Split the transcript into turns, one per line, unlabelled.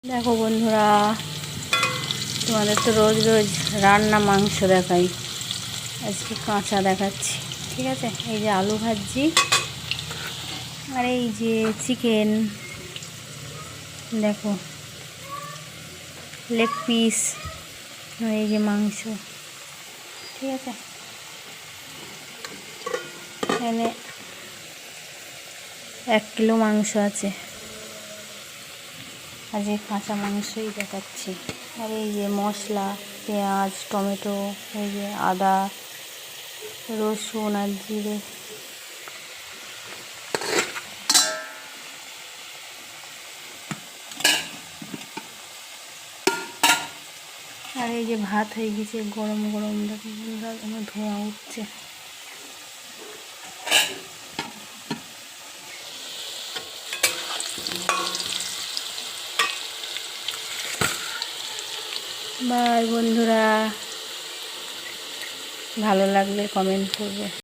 দেখো বন্ধুরা, তোমাদের তো রোজ রোজ রান্না মাংস দেখাই, আজকে কাঁচা দেখাচ্ছি। ঠিক আছে, এই যে আলু ভাজি আর এই যে চিকেন, দেখো লেগ পিস, আর এই যে মাংস। ঠিক আছে, এখানে 1 কিলো মাংস আছে, আজকে কাঁচা মাংসই দেখাচ্ছি। আর এই যে মশলা, পেঁয়াজ, টমেটো, এই যে আদা, রসুন আর জিরে। আর এই যে ভাত হয়ে গেছে গরম গরম, দেখো ধোঁয়া উঠছে। বাই বন্ধুরা, ভালো লাগলে কমেন্ট করবে।